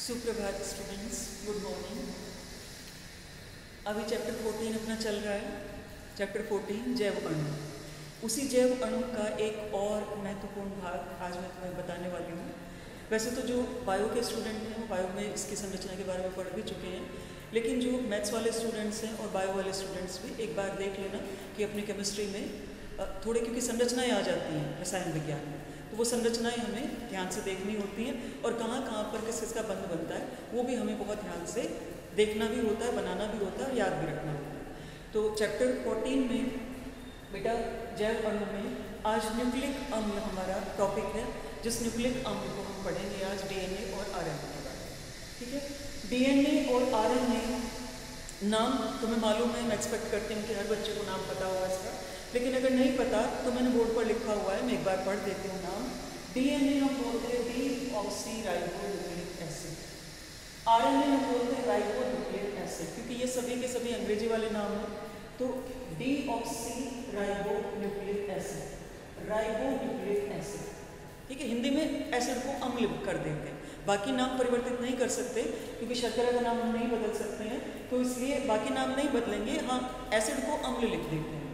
सुप्रभात students, good morning. अभी chapter 14 अपना चल रहा है। चैप्टर 14 जैव अणु। उसी जैव अणु का एक और महत्वपूर्ण भाग आज मैं तुम्हें बताने वाली हूँ। वैसे तो जो बायो के स्टूडेंट हैं वो बायो में इसकी संरचना के बारे में पढ़ भी चुके हैं, लेकिन जो मैथ्स वाले स्टूडेंट्स हैं और बायो वाले स्टूडेंट्स भी एक बार देख लेना कि अपनी केमिस्ट्री में थोड़े, क्योंकि संरचनाएँ आ जाती हैं रसायन विज्ञान में, तो वो संरचनाएं हमें ध्यान से देखनी होती हैं और कहाँ कहाँ पर किस किस का बंध बनता है वो भी हमें बहुत ध्यान से देखना भी होता है, बनाना भी होता है और याद भी रखना होता है। तो चैप्टर 14 में बेटा जैव अणु में आज न्यूक्लिक अम्ल हमारा टॉपिक है, जिस न्यूक्लिक अम्ल को हम पढ़ेंगे आज डीएनए और आरएनए के बारे में। ठीक है, डीएनए और आरएनए नाम तुम्हें मालूम है, मैं एक्सपेक्ट करती हूँ कि हर बच्चे को नाम पता होगा इसका, लेकिन अगर नहीं पता तो मैंने बोर्ड पर लिखा हुआ है, मैं एक बार पढ़ देती हूँ नाम। डीएनए हम बोलते हैं डीऑक्सीराइबोन्यूक्लिक एसिड, आरएनए हम बोलते हैं राइबोन्यूक्लिक एसिड, क्योंकि ये सभी के सभी अंग्रेजी वाले नाम हैं। तो डीऑक्सीराइबोन्यूक्लिक एसिड, राइबोन्यूक्लिक एसिड। ठीक है, हिंदी में एसिड को अम्ल कर देते हैं, बाकी नाम परिवर्तित नहीं कर सकते क्योंकि शर्करा का नाम हम नहीं बदल सकते हैं, तो इसलिए बाकी नाम नहीं बदलेंगे, हाँ एसिड को अम्ल लिख देते हैं।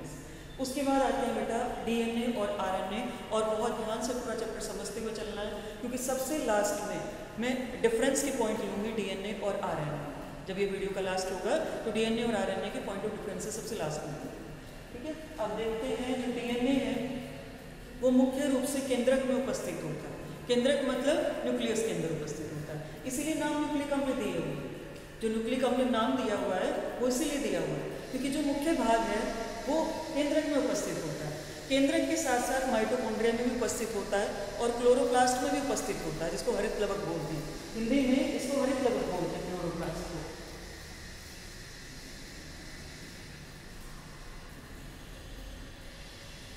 उसके बाद आते हैं बेटा डीएनए और आरएनए, और बहुत ध्यान से पूरा चैप्टर समझते हुए चलना है, क्योंकि सबसे लास्ट में मैं डिफरेंस के पॉइंट लूँगी डीएनए और आरएनए। जब ये वीडियो का लास्ट होगा तो डीएनए और आरएनए के पॉइंट ऑफ डिफरेंस सबसे लास्ट में। ठीक है, अब देखते हैं जो डीएनए है वो मुख्य रूप से केंद्रक में उपस्थित होता है। केंद्रक मतलब न्यूक्लियस के अंदर उपस्थित होता है, इसीलिए नाम न्यूक्लिक अम्ल दिए हुए हैं। जो न्यूक्लिक अम्ल नाम दिया हुआ है वो इसीलिए दिया हुआ है क्योंकि जो मुख्य भाग है वो केंद्रक में उपस्थित होता है। केंद्रक के साथ साथ माइटोकॉन्ड्रिया में भी उपस्थित होता है और क्लोरोप्लास्ट में भी उपस्थित होता है, जिसको हरित प्लवक बोलते हैं। हिंदी में इसको हरित प्लवक बोलते हैं, क्लोरोप्लास्ट को।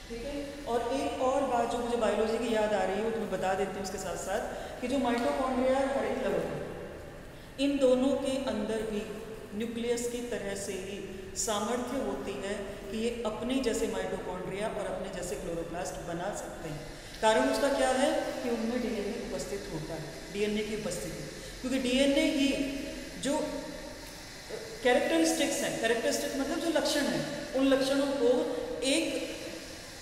ठीक है, और एक और बात जो मुझे बायोलॉजी की याद आ रही है वो तुम्हें बता देती हूँ उसके साथ साथ कि जो माइटोकॉन्ड्रिया और हरित प्लवक है, इन दोनों के अंदर भी न्यूक्लियस की तरह से ही सामर्थ्य होती है कि ये अपने जैसे माइटोकॉन्ड्रिया और अपने जैसे क्लोरोप्लास्ट बना सकते हैं। कारण उसका क्या है कि उनमें डीएनए उपस्थित होता है, डीएनए की उपस्थिति, क्योंकि डीएनए ही जो कैरेक्टरिस्टिक्स हैं, कैरेक्टरिस्टिक मतलब जो लक्षण हैं, उन लक्षणों को एक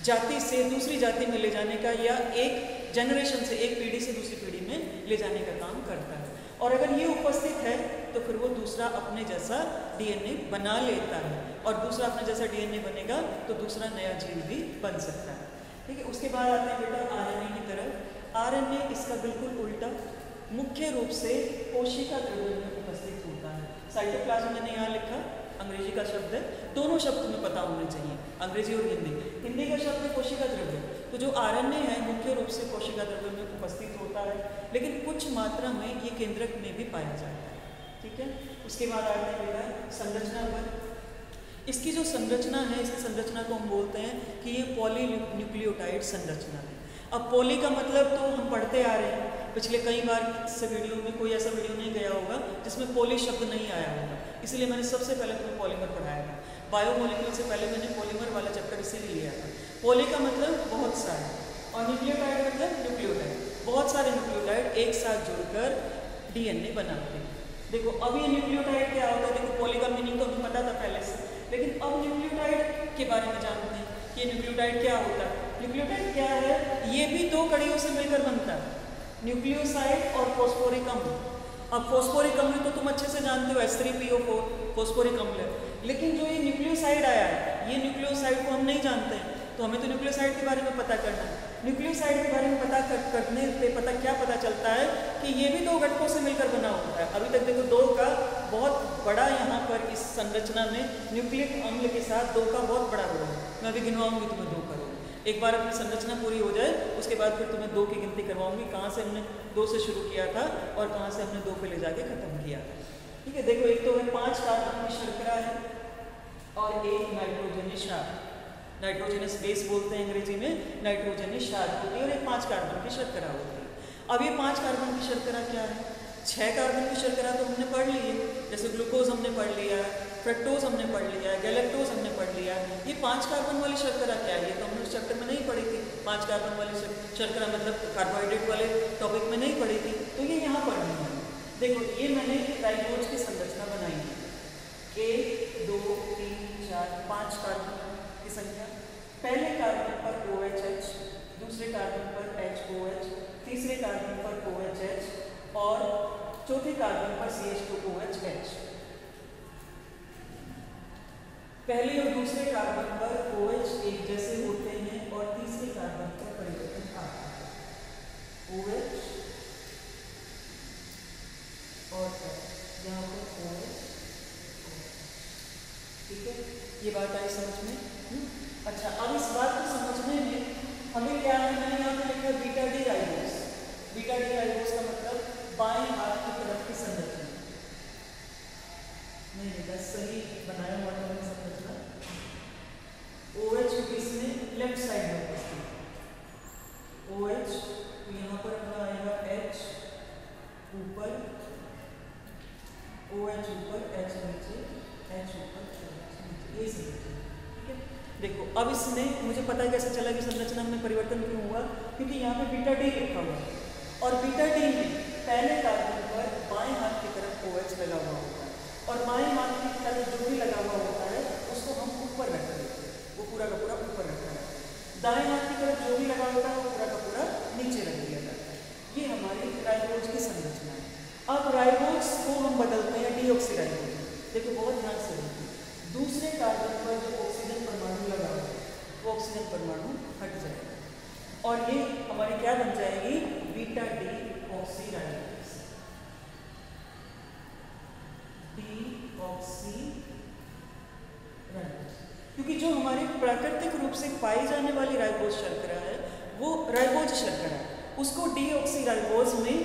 जाति से दूसरी जाति में ले जाने का या एक जनरेशन से, एक पीढ़ी से दूसरी पीढ़ी में ले जाने का काम करता है। और अगर ये उपस्थित है तो फिर वो दूसरा अपने जैसा डीएनए बना लेता है, और दूसरा अपने जैसा डीएनए बनेगा तो दूसरा नया जीव भी बन सकता है। ठीक है, उसके बाद आते हैं बेटा आरएनए की तरफ। आरएनए इसका बिल्कुल उल्टा, मुख्य रूप से कोशिका द्रव्य में उपस्थित होता है। साइटोप्लाज्म मैंने यहाँ लिखा, अंग्रेजी का शब्द है, दोनों शब्द तुम्हें पता होने चाहिए, अंग्रेजी और हिंदी। हिंदी का शब्द है कोशिका द्रव्य, तो जो आरएनए है मुख्य रूप से कोशिका द्रव्य में उपस्थित होता है, लेकिन कुछ मात्रा में ये केंद्रक में भी पाया जाता है। ठीक है, उसके बाद आते हैं बेटा संरचना पर। इसकी जो संरचना है, इसकी संरचना को हम बोलते हैं कि ये पॉलीन्यूक्लियोटाइड संरचना है। अब पॉली का मतलब तो हम पढ़ते आ रहे हैं, पिछले कई बार से वीडियो में कोई ऐसा वीडियो नहीं गया होगा जिसमें पॉली शब्द नहीं आया होगा, इसलिए मैंने सबसे पहले तुम्हें पॉलीमर पढ़ाया था। बायोमोलिक्यूल से पहले मैंने पॉलीमर वाला चैप्टर इसीलिए लिया था। पॉली का मतलब बहुत सारे, और न्यूक्लियोटाइड मतलब न्यूक्लियोटाइड, बहुत सारे न्यूक्लियोटाइड एक साथ जुड़कर डीएनए बनाते हैं। देखो अब ये न्यूक्लियोटाइड क्या होता है, देखो पॉली का मीनिंग तो हमें पता था पहले से, लेकिन अब न्यूक्लियोटाइड के बारे में जानते हैं कि ये न्यूक्लियोटाइड क्या होता है। न्यूक्लियोटाइड क्या है, ये भी दो कड़ियों से मिलकर बनता है, न्यूक्लियोसाइड और फॉस्फोरिक अम्ल। अब फॉस्फोरिक अम्ल तो तुम अच्छे से जानते हो, H3PO4 फॉस्फोरिक अम्ल है, लेकिन जो ये न्यूक्लियोसाइड आया है, ये न्यूक्लियोसाइड को हम नहीं जानते हैं, तो हमें तो न्यूक्लियोसाइड के बारे में पता करना है। न्यूक्लियोसाइड के बारे में करने पे क्या पता चलता है कि ये भी दो घटकों से मिलकर बना होता है। अभी तक देखो दो का बहुत बड़ा, यहाँ पर इस संरचना में न्यूक्लिक अम्ल के साथ दो का बहुत बड़ा रोल है। मैं अभी गिनवाऊंगी तुम्हें दो का रोल, एक बार अपनी संरचना पूरी हो जाए उसके बाद फिर तुम्हें दो की गिनती करवाऊंगी, कहाँ से हमने दो से शुरू किया था और कहाँ से हमने दो पे ले जाके खत्म किया। ठीक है, देखो एक तो है 5 कार्बन की शर्करा है और एक नाइट्रोजनस क्षार, नाइट्रोजनस बेस बोलते हैं अंग्रेजी में, नाइट्रोजनस क्षार होती है, और एक 5 कार्बन की शर्करा होती है। अब ये 5 कार्बन की शर्करा क्या है, 6 कार्बन की शर्करा तो हमने पढ़ ली है, जैसे ग्लूकोज हमने पढ़ लिया है, फ्रक्टोज हमने पढ़ लिया है, गैलेक्टोज हमने पढ़ लिया है। ये 5 कार्बन वाली शर्करा क्या है, ये तो हमने उस चैप्टर में नहीं पढ़ी थी। 5 कार्बन वाली शर्करा मतलब कार्बोहाइड्रेट वाले टॉपिक में नहीं पढ़ी थी, तो ये यहाँ पढ़नी है। देखो ये मैंने राइबोज की संरचना बनाई है, 1 2 3 4 5 कार्बन की संख्या। पहले कार्बन पर OHH, दूसरे कार्बन पर HOH, तीसरे कार्बन पर OHH और चौथे कार्बन पर CH2OH। पहले और दूसरे कार्बन पर OH एक जैसे होते हैं और तीसरे कार्बन पर परिवर्तन आता है, OH और यहाँ पर OH। ठीक है, ये बात आई समझ में? अच्छा, अब इस बात को समझने में हमें क्या है, मैंने यहाँ पे लिखा beta D ribose. Beta D ribose का मतलब बाएं हाथ की तरफ की संरचना। नहीं बेटा, सही बनाया हुआ है संरचना। OH किसमें लेफ्ट साइड में उपस्थित, OH तो यहाँ पर अपना आएगा H ऊपर, OH ऊपर, H नीचे, H ऊपर, ये संरचना। ठीक है, देखो अब इसमें मुझे पता है कैसे चला कि संरचना में परिवर्तन क्यों हुआ, क्योंकि यहाँ पे बीटा डी लिखा हुआ है और बीटा डी में पहले कार्बन पर बाएं हाथ की तरफ OH लगा हुआ होता है और बाएं हाथ की तरफ जो भी लगा हुआ होता है उसको हम ऊपर रख देते हैं, वो पूरा का पूरा ऊपर रखा है। दाएं हाथ की तरफ जो भी लगा होता है वो पूरा का पूरा नीचे रख दिया जाता है। ये हमारी राइबोज की संरचना है। अब राइबोज को हम बदलते हैं डीऑक्सीराइबोज। देखो बहुत ध्यान से देखिए, दूसरे कार्बन पर जो ऑक्सीजन परमाणु लगा हुआ है वो ऑक्सीजन परमाणु हट जाएगा और ये हमारी क्या बन जाएगी, बीटा डी ऑक्सीराइबोज। क्योंकि जो हमारी प्राकृतिक रूप से पाई जाने वाली राइबोज शर्करा है वो राइबोज शर्करा है, उसको डीऑक्सीराइबोज में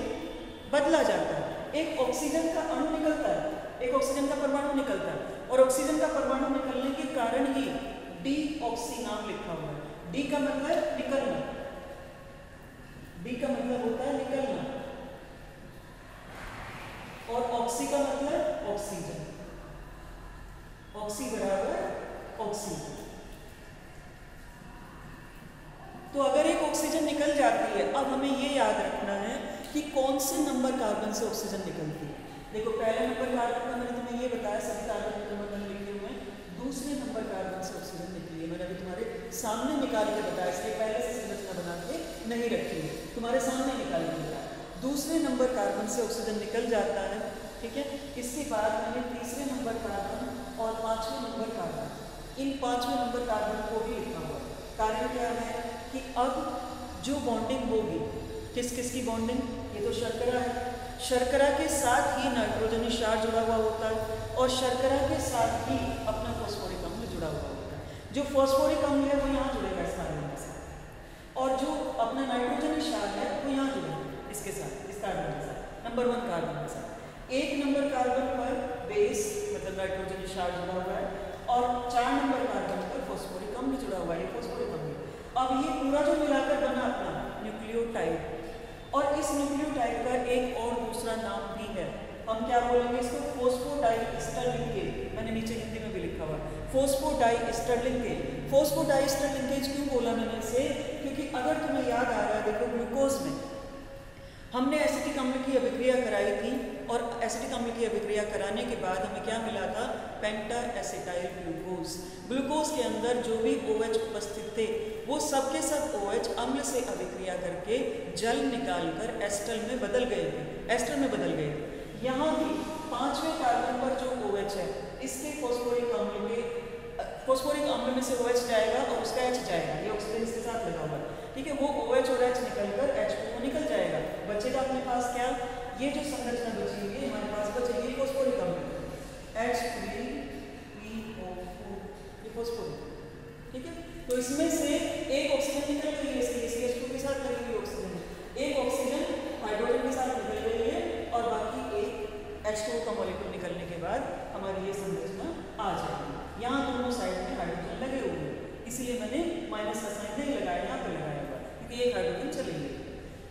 बदला जाता है। एक ऑक्सीजन का अणु निकलता है, एक ऑक्सीजन का परमाणु निकलता है और ऑक्सीजन का परमाणु निकलने के कारण ही डीऑक्सी नाम लिखा हुआ है। डी का मतलब निकलना, डी का मतलब होता है निकलना और ऑक्सी का मतलब ऑक्सीजन, ऑक्सी बराबर ऑक्सीजन। तो अगर एक ऑक्सीजन निकल जाती है, अब हमें ये याद रखना है कि कौन से नंबर कार्बन से ऑक्सीजन निकलती है। देखो पहले नंबर कार्बन का मैंने तुम्हें ये बताया, सभी कार्बन के नंबर मैंने लिखे हुए हैं। दूसरे नंबर कार्बन से ऑक्सीजन निकली है, मैंने अभी तुम्हारे सामने निकाल के बताया, इसलिए पहले से संरचना बना के नहीं रखी है, तुम्हारे सामने निकाल के बताया। दूसरे नंबर कार्बन से ऑक्सीजन निकल जाता है, ठीक है। इसके बाद मैंने तीसरे नंबर कार्बन और पांचवें नंबर कार्बन, इन पांचवें नंबर कार्बन को भी लिखा हुआ है। कारण क्या है कि अब जो बॉन्डिंग होगी, किस किस की बॉन्डिंग, ये तो शर्करा है, शर्करा के साथ ही नाइट्रोजनी क्षार जुड़ा हुआ होता है और शर्करा के साथ ही अपना फॉस्फोरिक अम्ल जुड़ा हुआ होता है। जो फॉस्फोरिक अम्ल है वो यहाँ जुड़ेगा इस कार्बन के साथ और जो अपना नाइट्रोजनी क्षार है वो यहाँ जुड़ेगा इसके साथ, इस कार्बन के साथ, नंबर 1 कार्बन के साथ। एक नंबर कार्बन पर बेस मतलब नाइट्रोजनी क्षार जुड़ा हुआ है और 4 नंबर कार्बन पर फॉस्फोरिक अम्ल जुड़ा हुआ है, फॉस्फोरिक अम्ल। अब ये पूरा जो मिलाकर बना अपना न्यूक्लियोटाइड, और इस न्यूक्लियोटाइड का एक और दूसरा नाम भी है, हम क्या बोलेंगे इसको, फॉस्फोडाइएस्टर लिंकेज। मैंने नीचे हिंदी में भी लिखा हुआ फॉस्फोडाइएस्टर लिंकेज। फॉस्फोडाइएस्टर लिंकेज क्यों बोला मैंने इसे, क्योंकि अगर तुम्हें याद आ रहा है, देखो ग्लूकोज में हमने एसिटिक अम्ल की अभिक्रिया कराई थी और एसिटिक अम्ल की अभिक्रिया कराने के बाद हमें क्या मिला था, पेंटा एसिटाइल ग्लूकोज। ग्लूकोज के अंदर जो भी OH उपस्थित थे वो सब के सब OH अम्ल से अभिक्रिया करके जल निकालकर एस्टर में बदल गए थे, एस्टर में बदल गए थे। यहाँ भी 5वें कार्बन पर जो OH है इसके फॉस्फोरिक अम्ल में से OH जाएगा और उसका H जाएगा, ये ऑक्सीजन इसके साथ लगा हुआ है, ठीक है। वो OH और H निकलकर H2O निकल जाएगा, बचेगा अपने पास क्या, ये जो संरचना बची हुई है हमारे पास बचेगी फॉस्फोरिक अम्ल, H3PO4, ये फॉस्फोरिक, ठीक है। तो इसमें से एक ऑक्सीजन निकल गई है, CH2 के साथ लगी हुई ऑक्सीजन, एक ऑक्सीजन हाइड्रोजन के साथ निकल गई है और बाकी एक H2O का मॉलिक्यूल निकलने के बाद हमारी ये संरचना आ जाएगी। यहाँ दोनों साइड में हाइड्रोजन लगे हुए हैं, इसलिए मैंने माइनस का साइन नहीं लगाया, यहाँ पर लगाया हुआ, क्योंकि एक हाइड्रोजन चलेंगे,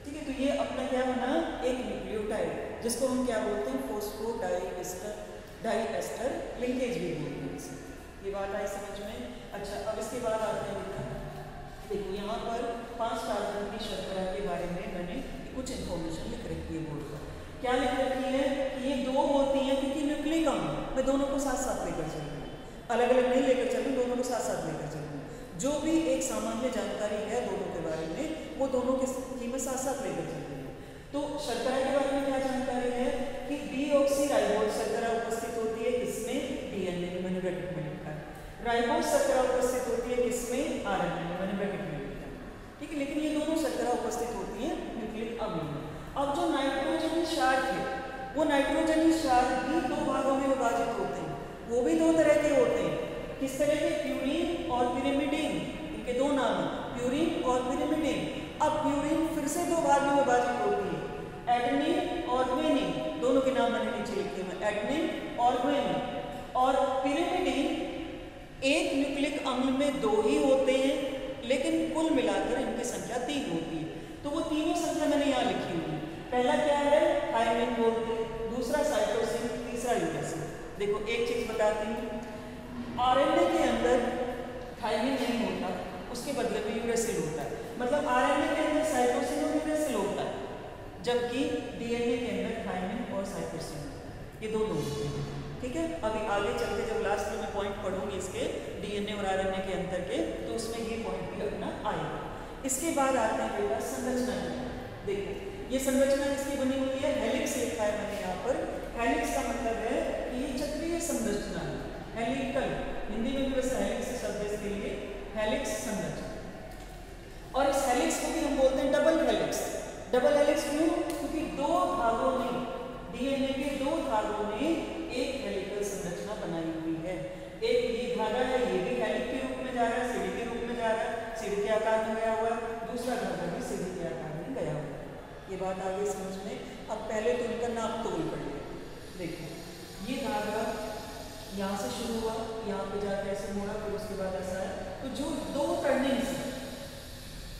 ठीक है। तो ये अपना क्या बना, एक न्यूक्लियोटाइड, जिसको हम क्या बोलते हैं, फॉस्फोडाइएस्टर लिंकेज भी बोलते हैं इसे। ये बात आई समझ में। अच्छा, अब इसके बाद आते हैं बेटा, देखो यहाँ पर 5 कार्बन की शर्करा के बारे में मैंने कुछ इन्फॉर्मेशन लिख रखी है बोर्ड पर। क्या लिख रखी है कि ये दो होती हैं क्योंकि न्यूक्लिक अम्ल, मैं दोनों को साथ साथ लेकर चल रही हूँ, अलग अलग नहीं लेकर चल रही, दोनों को साथ साथ लेकर चल रही हूँ। जो भी एक सामान्य जानकारी है दोनों के बारे में, वो दोनों की मैं साथ साथ लेकर चल रही हूँ। तो शर्करा के बारे में क्या जानकारी है कि डीऑक्सीराइबोज शर्करा उपस्थित होती है किसमें, डीएनए में, मैंने ब्रैकेट में लिखा है। राइबोज शर्करा उपस्थित होती है किसमें, आरएनए में, मैंने ब्रैकेट में लिखा है। ठीक है, लेकिन ये दोनों शर्करा उपस्थित होती है न्यूक्लिक अम्ल में। अब जो नाइट्रोजनी क्षार है, वो नाइट्रोजनी क्षार भी दो भागों में विभाजित होते हैं, वो भी दो तरह के होते हैं। किस तरह के, प्यूरीन और पिरिमिडीन, इनके दो नाम हैं, प्यूरीन और पिरिमिडीन। अब प्यूरीन फिर से दो भाग में विभाजित होती है, एडेनिन और ग्वानिन, दोनों के नाम मैंने नीचे लिखे हैं, एडेनिन और ग्वानिन। और पिरिमिडीन एक न्यूक्लिक अम्ल में दो ही होते हैं, लेकिन कुल मिलाकर इनकी संख्या 3 होती है। तो वो तीनों संख्या मैंने यहाँ लिखी हुई है। पहला क्या है, थायमिन बोलते हैं, दूसरा साइटोसिन, तीसरा यूरेसिल। देखो एक चीज बताती हूँ, आरएनए के अंदर थायमिन नहीं होता, उसके बदले में यूरेसिल होता है। मतलब आरएनए के अंदर साइटोसिन और यूरेसिल होता है, जबकि डीएनए के अंदर थायमिन और साइटोसिन होता है, ये दोनों होते हैं। ठीक है, अभी आगे चलते जब लास्ट में मैं पॉइंट पढ़ूंगी इसके डीएनए और आरएनए के अंतर के, तो उसमें ये पॉइंट भी अपना आएगा। इसके बाद आते हैं बेटा संरचना की। देखो ये संरचना किसकी बनी हुई है, हेलिक्स लिखा है मैंने यहाँ पर। हेलिक्स का मतलब है कि ये चक्रीय संरचना है, हेलिकल, हिंदी में भी वैसे हेलिक्स शब्द है इसके लिए, हेलिक्स संरचना। और इस हेलिक्स को भी हम बोलते हैं डबल हेलिक्स। डबल हेलिक्स क्यों, क्योंकि दो भागों में, डीएनए के दो भागों में एक हेलिकल संरचना बनाई हुई है। एक ये धागा है, ये भी हेलिक्स के रूप में जा रहा है, सीढ़ी के रूप में जा रहा है, सीढ़ी के आकार में गया हुआ है, दूसरा धागा भी सीढ़ी के आकार में गया हुआ है। ये बात आगे समझ में। अब पहले तो इनका नाप तोल पड़ लिया। देखो ये धागा यहाँ से शुरू हुआ, यहाँ पे जाकर ऐसे मोड़ा, फिर उसके बाद ऐसा है। तो जो दो टर्निंग है,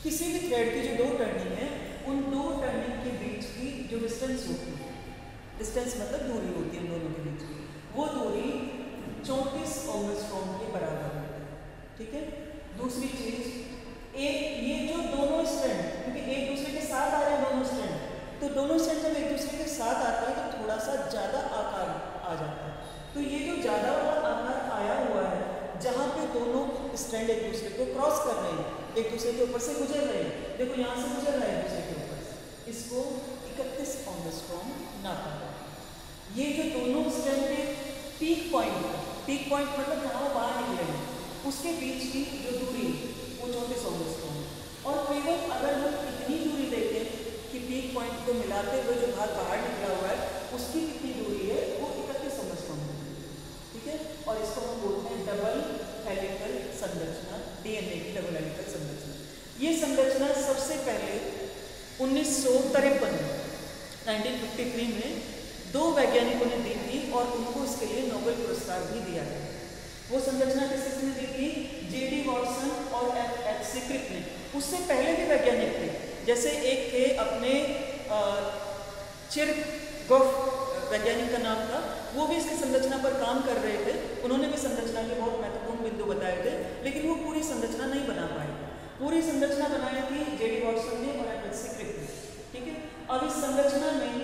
किसी भी थ्रेड की जो दो टर्निंग है, उन दो टर्निंग के बीच की जो डिस्टेंस होती है, डिस्टेंस मतलब दूरी होती है उन दोनों के बीच की, वो दूरी 34 एंगस्ट्रॉम के बराबर होती है। ठीक है, दूसरी चीज, एक ये जो दोनों स्ट्रैंड, क्योंकि एक दूसरे के साथ आ रहे हैं दोनों स्ट्रैंड, तो दोनों स्ट्रैंड जब एक दूसरे के साथ आते हैं तो थोड़ा सा ज्यादा आकार आ जाता है। तो ये जो ज्यादा वाला आकार आया हुआ है, जहाँ पे दोनों स्ट्रैंड एक दूसरे को क्रॉस कर रहे हैं, एक दूसरे के ऊपर से गुजर रहे हैं, देखो यहाँ से गुजर रहे हैं एक दूसरे के ऊपर से, इसको 31 एंगस्ट्रॉम नापा है। ये जो दोनों स्ट्रैंड के पीक पॉइंट मतलब जहाँ वो बाहर निकले हैं, उसके बीच की जो दूरी वो 34 एंगस्ट्रॉम है। और केवल अगर हम इतनी दूरी देखें कि पीक पॉइंट को मिलाते हुए जो भाग बाहर निकला हुआ है, उसकी कितनी दूरी है, वो 31 एंगस्ट्रॉम है। ठीक है, और इसको हम बोलते हैं डबल हेलिकल संरचना, डीएनए की डबल हेलिकल संरचना। ये संरचना सबसे पहले 1953 में दो वैज्ञानिकों ने दी थी और उनको इसके लिए नोबेल पुरस्कार भी दिया गया। वो संरचना किसने दी थी, जेडी वॉटसन और एफ.सी. क्रिक ने। उससे पहले भी वैज्ञानिक थे, जैसे एक थे अपने चिरगॉफ वैज्ञानिक का नाम था, वो भी इसकी संरचना पर काम कर रहे थे। उन्होंने भी संरचना के बहुत महत्वपूर्ण बिंदु बताए थे, लेकिन वो पूरी संरचना नहीं बना पाए। पूरी संरचना बनाई थी जेडी वॉटसन ने और एफ.सी. क्रिक ने। ठीक है, अब इस संरचना में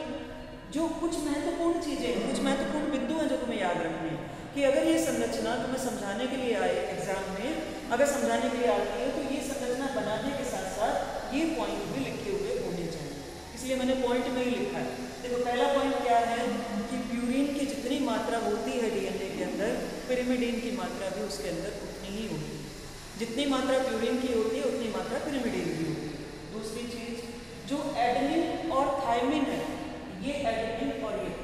जो कुछ महत्वपूर्ण चीजें हैं, कुछ महत्वपूर्ण बिंदु हैं जो तुम्हें याद रखने हैं कि अगर ये संरचना तुम्हें समझाने के लिए आए एग्जाम में, अगर समझाने के लिए आती है, तो ये संरचना बनाने के साथ साथ ये पॉइंट भी लिखे हुए होने चाहिए। इसलिए मैंने पॉइंट में ही लिखा है। देखो पहला पॉइंट क्या है कि प्यूरीन की जितनी मात्रा होती है डीएनए के अंदर, पिरिमिडीन की मात्रा भी उसके अंदर उतनी ही होती है। जितनी मात्रा प्यूरीन की होती है उतनी मात्रा पिरिमिडीन की होती है। दूसरी चीज, जो एडेनिन और थायमिन है, ये एडेनिन और ये थायमिन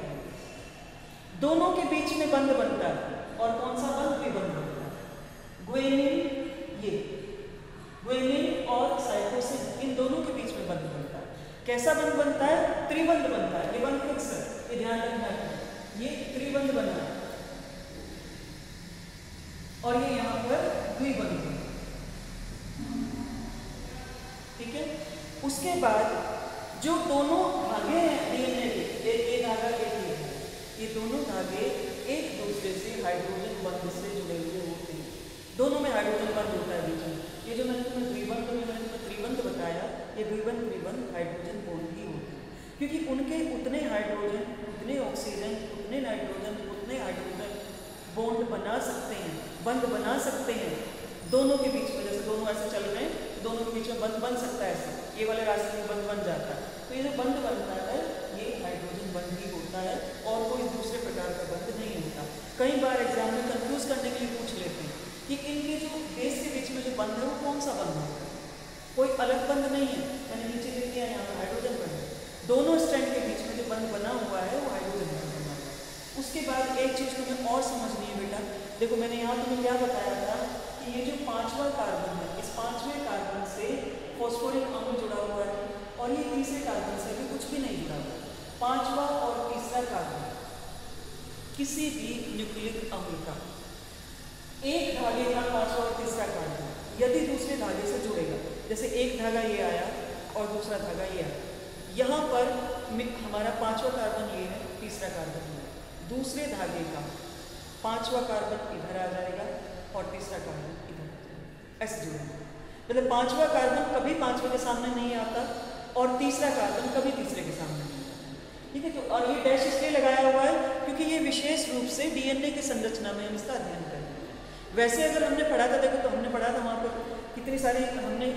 दोनों के बीच में बंध बनता है। और कौन सा बंध भी बंध बनता है, ग्वानिन, ये ग्वानिन और साइटोसिन, इन दोनों के बीच में बंध बनता है। कैसा बंध बनता है, त्रिबंध बनता है। ये बंध फिक्स है, ये ध्यान रखना है, ये त्रिबंध बना है और ये यहाँ पर द्विबंध है। ठीक है, उसके बाद जो दोनों धागे हैं डीएनए के, एक ये धागा एक ये दोनों धागे एक दूसरे से हाइड्रोजन बंध से जुड़े हुए होते हैं। दोनों में हाइड्रोजन बंध होता है बीच में। ये जो मैंने तुम्हें द्विबंध में मैंने तुम्हें त्रिबंध बताया, ये द्विबंध त्रिबंध हाइड्रोजन बॉन्ड ही होते हैं। क्योंकि उनके उतने हाइड्रोजन, उतने ऑक्सीजन, उतने नाइट्रोजन, उतने हाइड्रोजन बॉन्ड बना सकते हैं, बंध बना सकते हैं दोनों के बीच में। जैसे दोनों ऐसे चल रहे हैं, दोनों के बीच में बंध बन सकता है, ऐसे ये वाले रास्ते में बंध बन जाता है। तो ये जो बंध बनता है ये हाइड्रोजन बंध ही होता है और कोई दूसरे प्रकार का बंध नहीं होता। कई बार एग्जाम में कंफ्यूज करने के लिए पूछ लेते हैं कि इनके जो बेस के बीच में जो बंध है वो कौन सा बंध होता है। कोई अलग बंध नहीं है, मैंने नीचे लिख दिया यहाँ पर हाइड्रोजन बंध है। दोनों स्ट्रैंड के बीच में जो बंध बना हुआ है वो हाइड्रोजन बंध बना हुआ है। उसके बाद एक चीज़ तुम्हें और समझनी है बेटा, देखो मैंने यहाँ तुम्हें क्या बताया था कि ये जो 5वां कार्बन है, इस 5वें कार्बन से फॉस्फोरिक अम्ल जुड़ा हुआ है और ये तीसरे कार्बन से भी कुछ भी नहीं जुड़ा हुआ। 5वां और तीसरा कार्बन किसी भी न्यूक्लिक अम्ल का एक धागे का 5वां और तीसरा कार्बन यदि दूसरे धागे से जुड़ेगा, जैसे एक धागा ये आया और दूसरा धागा ये आया, यहाँ पर हमारा 5वां कार्बन ये है, तीसरा कार्बन ये है, दूसरे धागे का 5वां कार्बन इधर आ जाएगा और तीसरा कार्बन इधर आ जाएगा, ऐसे जुड़ेगा। मतलब 5वां कार्बन कभी 5वें के सामने नहीं आता और तीसरा कार्बन कभी तीसरे के सामने नहीं आता, ठीक है। तो और ये डैश इसलिए लगाया हुआ है क्योंकि ये विशेष रूप से डीएनए की संरचना में हम इसका अध्ययन करेंगे। वैसे अगर हमने पढ़ा था, देखो तो हमने पढ़ा था वहाँ पर कितनी सारी हमने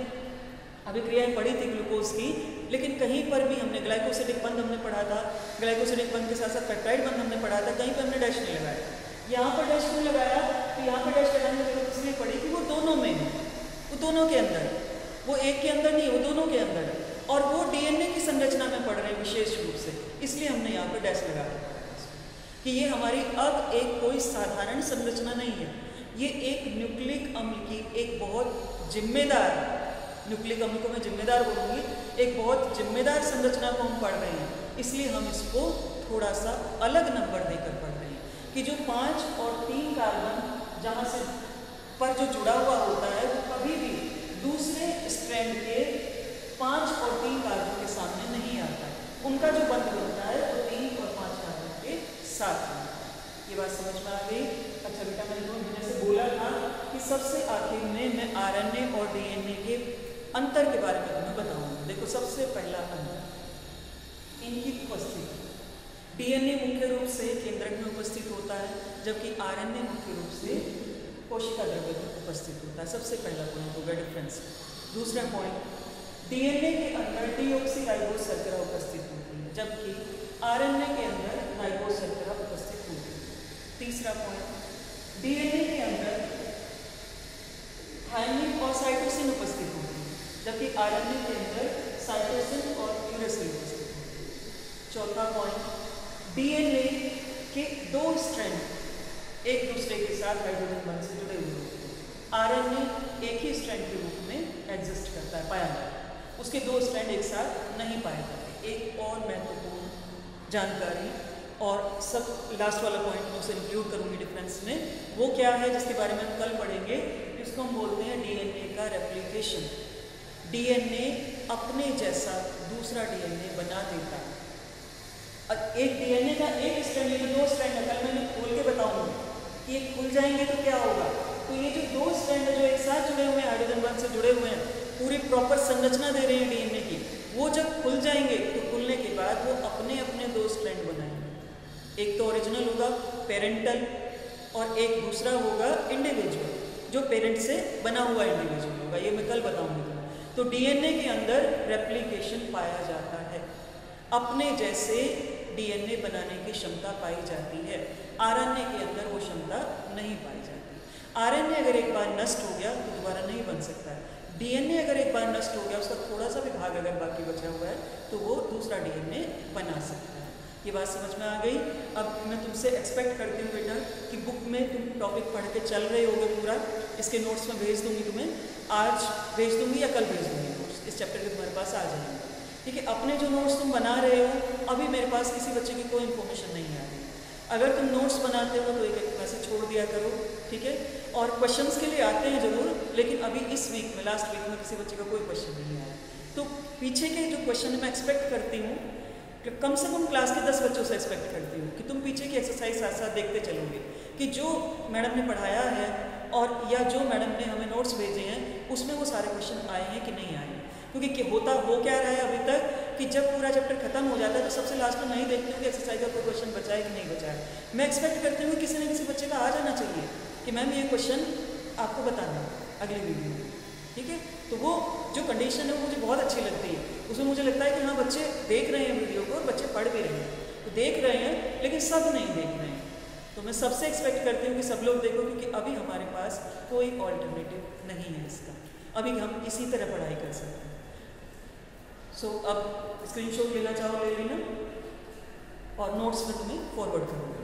अभिक्रियाएं पढ़ी थी ग्लूकोज की, लेकिन कहीं पर भी हमने ग्लाइकोसिडिक बंध हमने पढ़ा था, ग्लाइकोसिडिक बंध के साथ साथ पेप्टाइड बंध हमने पढ़ा था, कहीं पर हमने डैश नहीं लगाया। यहाँ पर डैश क्यों लगाया? तो यहाँ पर डैश लगाने की जरूरत इसलिए पड़ी कि वो दोनों में है, वो दोनों के अंदर, वो एक के अंदर नहीं, वो दोनों के अंदर है और वो डीएनए की संरचना में पढ़ रहे हैं विशेष रूप से, इसलिए हमने यहाँ पर डैश लगा कि ये हमारी अब एक कोई साधारण संरचना नहीं है, ये एक न्यूक्लिक अम्ल की एक बहुत जिम्मेदार, न्यूक्लिक अम्ल को मैं जिम्मेदार बोलूँगी, एक बहुत जिम्मेदार संरचना को हम पढ़ रहे हैं, इसलिए हम इसको थोड़ा सा अलग नंबर देकर पढ़ रहे हैं कि जो 5 और 3 कार्बन जहाँ से पर जो जुड़ा हुआ होता है वो कभी भी दूसरे स्ट्रैंड के 5 और 3 कार्बन के सामने नहीं आता है, उनका जो बंध बनता है वो 3 और 5 कार्बन के साथ में। ये बात समझ में आ गई? अच्छा बेटा, मैंने तुम्हें जैसे बोला था कि सबसे आखिर में मैं आरएनए और डीएनए के अंतर के बारे में तुम्हें बताऊंगा। देखो सबसे पहला अंतर, इनकी उपस्थिति। डीएनए मुख्य रूप से केंद्रक में उपस्थित होता है, जबकि आरएनए मुख्य रूप से कोशिका द्रव्य में उपस्थित होता है। सबसे पहला पॉइंट होगा डिफरेंस। दूसरा पॉइंट, डीएनए के अंदर डीऑक्सीराइबोज शर्करा उपस्थित होती है, जबकि आरएनए के अंदर राइबोज शर्करा उपस्थित होती है। तीसरा पॉइंट, डीएनए के अंदर थायमिन और साइटोसिन उपस्थित होती है, जबकि आरएनए के अंदर साइटोसिन और यूरेसिल उपस्थित होती है। चौथा पॉइंट, डीएनए के 2 स्ट्रैंड एक दूसरे के साथ हाइड्रोजन बंध से जुड़े हुए होते हैं, आरएनए एक ही स्ट्रैंड के रूप में एग्जिस्ट करता है, पाया जाता है, उसके 2 स्ट्रैंड एक साथ नहीं पाए जाते। एक और महत्वपूर्ण जानकारी और सब लास्ट वाला पॉइंट मैं उसे इंक्लूड करूंगी डिफरेंस में, वो क्या है जिसके बारे में हम कल पढ़ेंगे, इसको हम बोलते हैं डीएनए का रेप्लिकेशन। डीएनए अपने जैसा दूसरा डीएनए बना देता है। एक डीएनए का एक स्ट्रैंड, ये जो 2 स्ट्रैंड है, कल मैं खोल के बताऊंगी कि ये खुल जाएंगे तो क्या होगा। तो ये जो 2 स्ट्रैंड है जो एक साथ जुड़े हुए हैं, हाइड्रोजन बंध से जुड़े हुए हैं, पूरी प्रॉपर संरचना दे रहे हैं डीएनए की, वो जब खुल जाएंगे तो खुलने के बाद वो अपने अपने 2 स्ट्रैंड बनाएंगे। एक तो ओरिजिनल होगा पेरेंटल और एक दूसरा होगा इंडिविजुअल, जो पेरेंट से बना हुआ इंडिविजुअल होगा, ये मैं कल बताऊंगी। तो डीएनए के अंदर रेप्लिकेशन पाया जाता है, अपने जैसे डीएनए बनाने की क्षमता पाई जाती है। आरएनए के अंदर वो क्षमता नहीं पाई जाती। आरएनए अगर एक बार नष्ट हो गया तो दोबारा नहीं बन सकता है। डीएनए अगर एक बार नष्ट हो गया, उसका थोड़ा सा भी भाग अगर बाकी बचा हुआ है तो वो दूसरा डीएनए बना सकता है। ये बात समझ में आ गई? अब मैं तुमसे एक्सपेक्ट करती हूँ बेटा कि बुक में तुम टॉपिक पढ़ के चल रहे होगे पूरा, इसके नोट्स में भेज दूंगी तुम्हें, आज भेज दूंगी या कल भेज दूंगी नोट्स, इस चैप्टर के तुम्हारे पास आ जाएंगे, ठीक है। अपने जो नोट्स तुम बना रहे हो, अभी मेरे पास किसी बच्चे की कोई इन्फॉर्मेशन नहीं आ रही, अगर तुम नोट्स बनाते हो तो एक मैसेज छोड़ दिया करो, ठीक है। और क्वेश्चंस के लिए आते हैं ज़रूर, लेकिन अभी इस वीक में, लास्ट वीक में किसी बच्चे का कोई क्वेश्चन नहीं आया, तो पीछे के जो क्वेश्चन मैं एक्सपेक्ट करती हूँ, कम से कम क्लास के 10 बच्चों से एक्सपेक्ट करती हूँ कि तुम पीछे की एक्सरसाइज साथ साथ देखते चलोगे कि जो मैडम ने पढ़ाया है और या जो मैडम ने हमें नोट्स भेजे हैं उसमें वो सारे क्वेश्चन आए हैं कि नहीं आए हैं। क्योंकि होता हो क्या रहा है अभी तक कि जब पूरा चैप्टर खत्म हो जाता है तो सबसे लास्ट में नहीं देखती हूँ कि एक्सरसाइज का कोई क्वेश्चन बचा है कि नहीं बचा है। मैं एक्सपेक्ट करती हूँ किसी न किसी बच्चे का आ जाना चाहिए कि मैम ये क्वेश्चन आपको बताना अगली वीडियो में, ठीक है। तो वो जो कंडीशन है वो मुझे बहुत अच्छी लगती है। उसमें मुझे लगता है कि हाँ बच्चे देख रहे हैं वीडियो को और बच्चे पढ़ भी रहे हैं, तो देख रहे हैं लेकिन सब नहीं देख रहे हैं। तो मैं सबसे एक्सपेक्ट करती हूँ कि सब लोग देखो, क्योंकि अभी हमारे पास कोई ऑल्टरनेटिव नहीं है इसका, अभी हम इसी तरह पढ़ाई कर सकते हैं। सो अब स्क्रीनशॉट लेना चाहो ले लेना और नोट्स में तुम्हें फॉरवर्ड करूँगा।